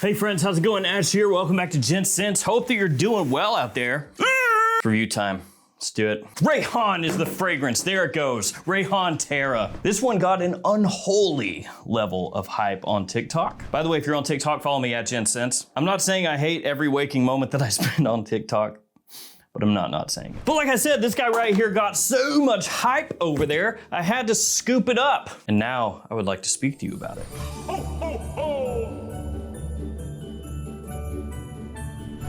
Hey friends, how's it going? Ash here. Welcome back to Gents. Hope that you're doing well out there. Review time. Let's do it. Rayhaan is the fragrance. There it goes. Rayhaan Terra. This one got an unholy level of hype on TikTok. By the way, if you're on TikTok, follow me at Gents. I'm not saying I hate every waking moment that I spend on TikTok, but I'm not saying it. But like I said, this guy right here got so much hype over there, I had to scoop it up. And now I would like to speak to you about it. Ho, ho, ho.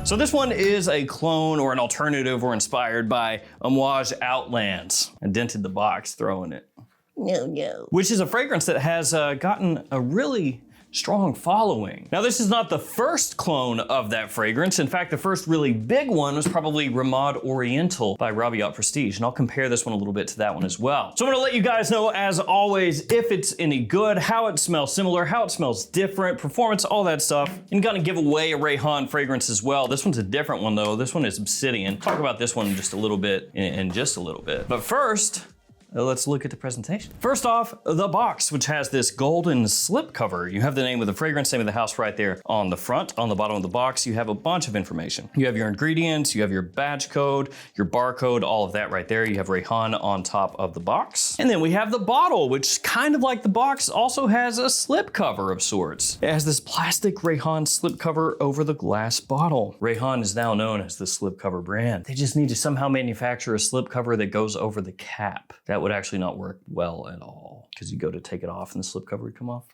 So this one is a clone or an alternative or inspired by Homage Outlands. I dented the box throwing it. No. Which is a fragrance that has gotten a really strong following. Now this is not the first clone of that fragrance. In fact, the first really big one was probably Ramad Oriental by Rabiat Prestige, and I'll compare this one a little bit to that one as well. So I'm gonna let you guys know, as always, if it's any good, how it smells similar, how it smells different, performance, all that stuff, and gonna give away a Rayhaan fragrance as well. This one's a different one though. This one is Obsidian. Talk about this one just a little bit in just a little bit. But first, let's look at the presentation. First off, the box, which has this golden slip cover. You have the name of the fragrance, name of the house right there on the front. On the bottom of the box, you have a bunch of information. You have your ingredients, you have your badge code, your barcode, all of that right there. You have Rayhaan on top of the box. And then we have the bottle, which kind of like the box, also has a slip cover of sorts. It has this plastic Rayhaan slip cover over the glass bottle. Rayhaan is now known as the slip cover brand. They just need to somehow manufacture a slip cover that goes over the cap. That would actually not work well at all, because you go to take it off and the slip cover would come off.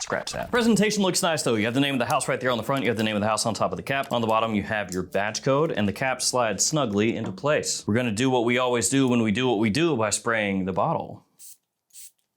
Scratch that. Presentation looks nice though. You have the name of the house right there on the front. You have the name of the house on top of the cap. On the bottom, you have your badge code, and the cap slides snugly into place. We're gonna do what we always do when we do what we do by spraying the bottle.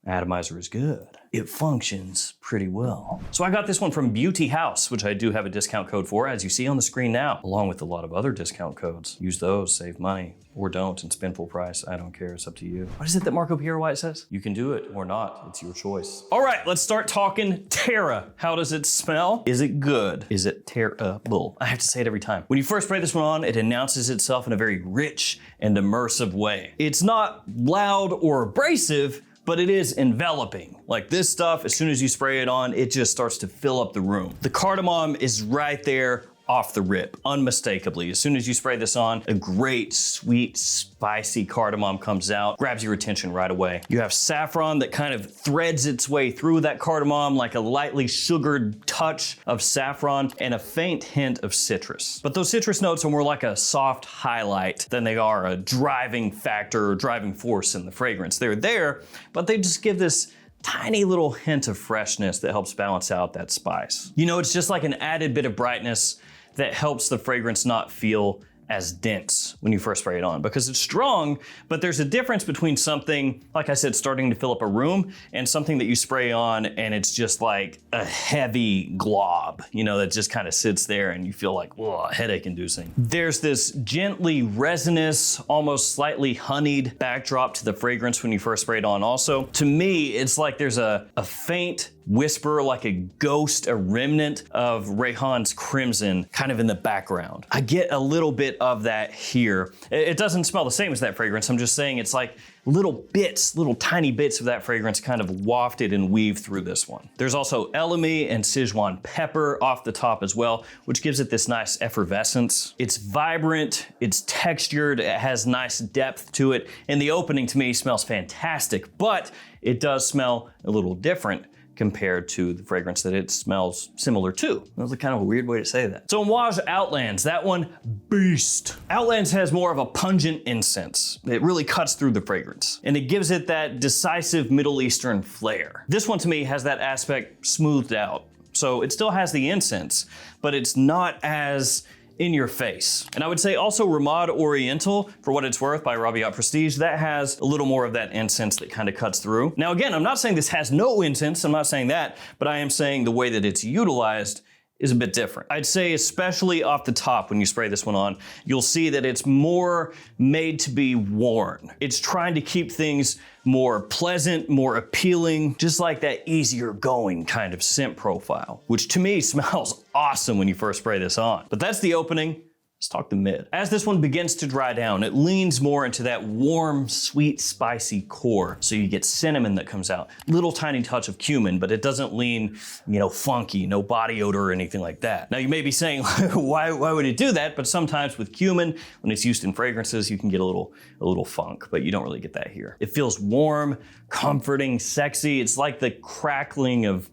Atomizer is good. It functions pretty well. So I got this one from Beauty House, which I do have a discount code for, as you see on the screen now, along with a lot of other discount codes. Use those, save money, or don't, and spend full price. I don't care, it's up to you. What is it that Marco Pierre White says? You can do it or not, it's your choice. All right, let's start talking Terra. How does it smell? Is it good? Is it terrible? I have to say it every time. When you first spray this one on, it announces itself in a very rich and immersive way. It's not loud or abrasive, but it is enveloping. Like this stuff, as soon as you spray it on, it just starts to fill up the room. The cardamom is right there off the rip, unmistakably. As soon as you spray this on, a great, sweet, spicy cardamom comes out, grabs your attention right away. You have saffron that kind of threads its way through that cardamom, like a lightly sugared touch of saffron and a faint hint of citrus. But those citrus notes are more like a soft highlight than they are a driving factor or driving force in the fragrance. They're there, but they just give this tiny little hint of freshness that helps balance out that spice. You know, it's just like an added bit of brightness that helps the fragrance not feel as dense when you first spray it on, because it's strong, but there's a difference between something, like I said, starting to fill up a room, and something that you spray on and it's just like a heavy glob, you know, that just kind of sits there and you feel like, whoa, headache inducing. There's this gently resinous, almost slightly honeyed backdrop to the fragrance when you first spray it on also. To me, it's like there's a faint whisper, like a ghost, a remnant of Rayhaan's Crimson kind of in the background. I get a little bit of that here. It doesn't smell the same as that fragrance. I'm just saying it's like little bits, little tiny bits of that fragrance kind of wafted and weaved through this one. There's also elemi and Sichuan pepper off the top as well, which gives it this nice effervescence. It's vibrant, it's textured, it has nice depth to it, and the opening to me smells fantastic, but it does smell a little different compared to the fragrance that it smells similar to. That was kind of a weird way to say that. So Homage Outlands, that one, beast. Outlands has more of a pungent incense. It really cuts through the fragrance, and it gives it that decisive Middle Eastern flair. This one to me has that aspect smoothed out. So it still has the incense, but it's not as in your face. And I would say also Ramad Oriental, for what it's worth, by Rabiat Prestige, that has a little more of that incense that kind of cuts through. Now again, I'm not saying this has no incense, I'm not saying that, but I am saying the way that it's utilized is a bit different. I'd say especially off the top when you spray this one on, you'll see that it's more made to be worn. It's trying to keep things more pleasant, more appealing, just like that easier going kind of scent profile, which to me smells awesome when you first spray this on. But that's the opening. Let's talk the mid. As this one begins to dry down, it leans more into that warm, sweet, spicy core. So you get cinnamon that comes out, little tiny touch of cumin, but it doesn't lean, funky, no body odor or anything like that. Now you may be saying, why would it do that? But sometimes with cumin, when it's used in fragrances, you can get a little funk, but you don't really get that here. It feels warm, comforting, sexy. It's like the crackling of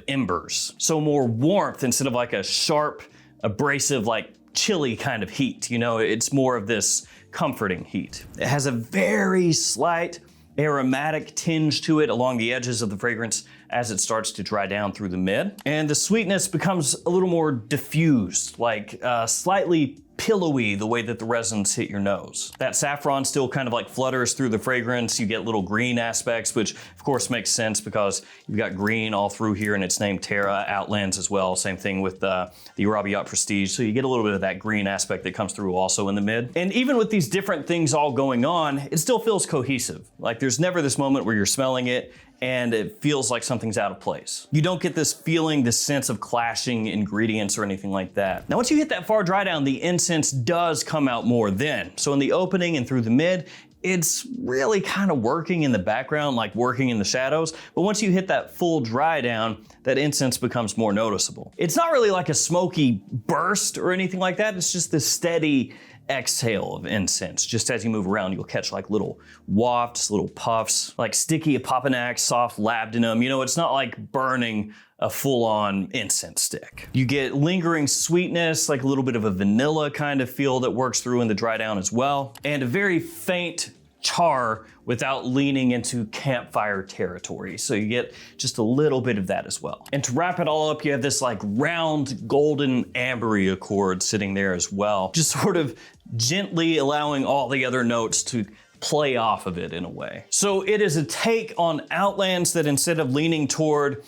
embers. So more warmth instead of like a sharp, abrasive, like chilly kind of heat. It's more of this comforting heat. It has a very slight aromatic tinge to it along the edges of the fragrance as it starts to dry down through the mid. And the sweetness becomes a little more diffused, like slightly pillowy the way that the resins hit your nose. That saffron still kind of like flutters through the fragrance. You get little green aspects, which of course makes sense because you've got green all through here and it's named Terra, Outlands as well. Same thing with the Arabiat Prestige. So you get a little bit of that green aspect that comes through also in the mid. And even with these different things all going on, it still feels cohesive. Like there's never this moment where you're smelling it and it feels like something's out of place. You don't get this feeling, this sense of clashing ingredients or anything like that. Now, once you hit that far dry down, the incense does come out more then. So in the opening and through the mid, it's really kind of working in the background, like working in the shadows. But once you hit that full dry down, that incense becomes more noticeable. It's not really like a smoky burst or anything like that. It's just this steady exhale of incense. Just as you move around, you'll catch like little wafts, little puffs, like sticky Apopanax, soft labdanum. It's not like burning a full-on incense stick. You get lingering sweetness, like a little bit of a vanilla kind of feel that works through in the dry down as well, and a very faint char without leaning into campfire territory. So you get just a little bit of that as well. And to wrap it all up, you have this like round golden ambery accord sitting there as well, just sort of gently allowing all the other notes to play off of it in a way. So it is a take on Outlands that instead of leaning toward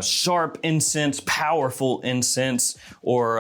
sharp incense, powerful incense, or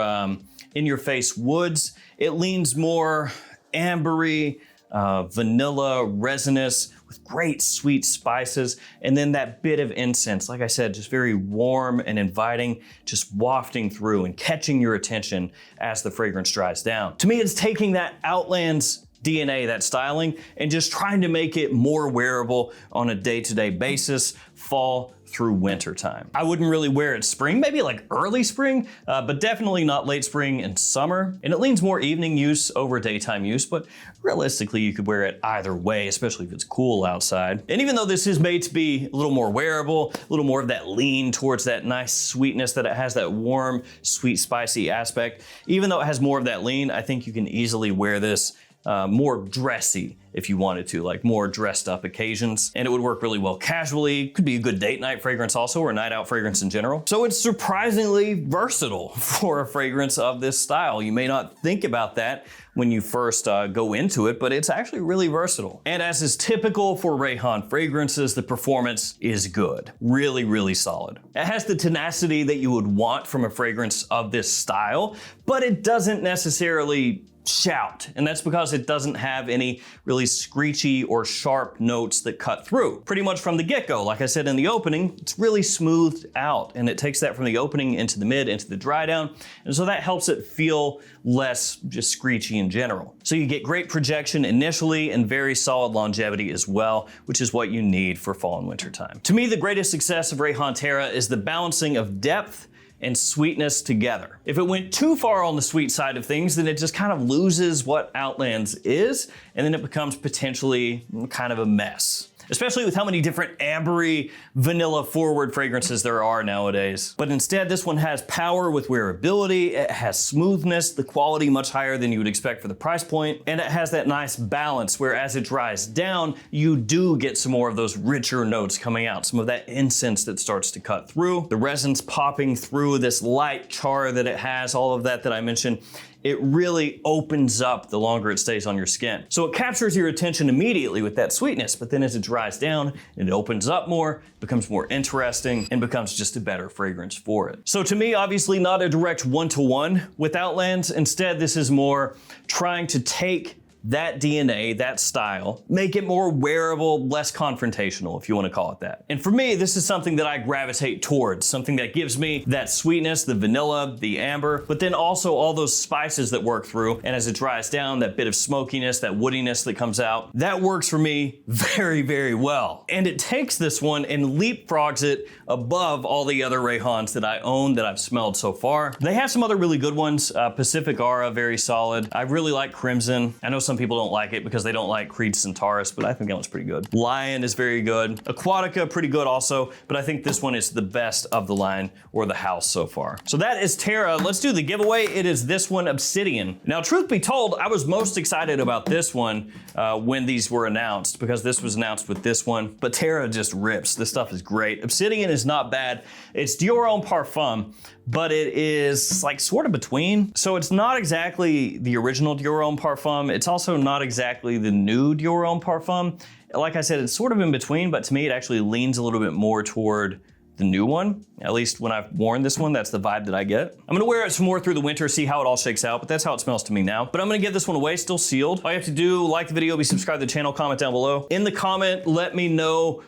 in-your-face woods, it leans more ambery, vanilla, resinous, with great sweet spices, and then that bit of incense, like I said, just very warm and inviting, just wafting through and catching your attention as the fragrance dries down. To me, it's taking that Outlands DNA, that styling, and just trying to make it more wearable on a day-to-day basis, fall through winter time. I wouldn't really wear it spring, maybe like early spring, but definitely not late spring and summer. And it leans more evening use over daytime use, but realistically you could wear it either way, especially if it's cool outside. And even though this is made to be a little more wearable, a little more of that lean towards that nice sweetness that it has, that warm, sweet, spicy aspect, even though it has more of that lean, I think you can easily wear this more dressy if you wanted to, like more dressed up occasions. And it would work really well casually. Could be a good date night fragrance also, or night out fragrance in general. So it's surprisingly versatile for a fragrance of this style. You may not think about that when you first go into it, but it's actually really versatile. And as is typical for Rayhaan fragrances, the performance is good. Really, really solid. It has the tenacity that you would want from a fragrance of this style, but it doesn't necessarily shout, and that's because it doesn't have any really screechy or sharp notes that cut through. Pretty much from the get-go, like I said in the opening, it's really smoothed out, and it takes that from the opening into the mid, into the dry down, and so that helps it feel less just screechy in general. So you get great projection initially and very solid longevity as well, which is what you need for fall and winter time. To me, the greatest success of Rayhaan Terra is the balancing of depth and sweetness together. If it went too far on the sweet side of things, then it just kind of loses what Outlands is, and then it becomes potentially kind of a mess. Especially with how many different ambery, vanilla forward fragrances there are nowadays. But instead, this one has power with wearability, it has smoothness, the quality much higher than you would expect for the price point, and it has that nice balance where as it dries down, you do get some more of those richer notes coming out, some of that incense that starts to cut through, the resins popping through, this light char that it has, all of that I mentioned. It really opens up the longer it stays on your skin. So it captures your attention immediately with that sweetness, but then as it dries down, it opens up more, becomes more interesting, and becomes just a better fragrance for it. So to me, obviously not a direct one-to-one with Outlands. Instead, this is more trying to take that DNA, that style, make it more wearable, less confrontational, if you want to call it that. And for me, this is something that I gravitate towards, something that gives me that sweetness, the vanilla, the amber, but then also all those spices that work through. And as it dries down, that bit of smokiness, that woodiness that comes out, that works for me very, very well. And it takes this one and leapfrogs it above all the other Rayhaans that I own that I've smelled so far. They have some other really good ones. Pacific Aura, very solid. I really like Crimson. I know some people don't like it because they don't like Creed Centaurus, but I think that one's pretty good. Lion is very good. Aquatica, pretty good also, but I think this one is the best of the line or the house so far. So that is Terra. Let's do the giveaway. It is this one, Obsidian. Now, truth be told, I was most excited about this one when these were announced, because this was announced with this one, but Terra just rips. This stuff is great. Obsidian is not bad. It's Dior Homme Parfum, but it is like sort of between. So it's not exactly the original Dior Homme Parfum. It's also not exactly the new Dior Homme Parfum. Like I said, it's sort of in between, but to me, it actually leans a little bit more toward the new one. At least when I've worn this one, that's the vibe that I get. I'm gonna wear it some more through the winter, see how it all shakes out, but that's how it smells to me now. But I'm gonna give this one away, still sealed. All you have to do, like the video, be subscribed to the channel, comment down below. In the comment, let me know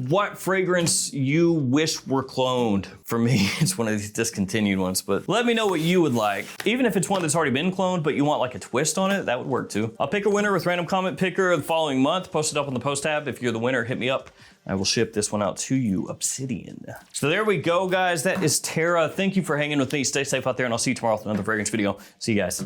what fragrance you wish were cloned. For me, it's one of these discontinued ones, but let me know what you would like. Even if it's one that's already been cloned, but you want like a twist on it, that would work too. I'll pick a winner with random comment picker the following month, post it up on the post tab. If you're the winner, hit me up. I will ship this one out to you, Obsidian. So there we go, guys. That is Terra. Thank you for hanging with me. Stay safe out there, and I'll see you tomorrow with another fragrance video. See you guys.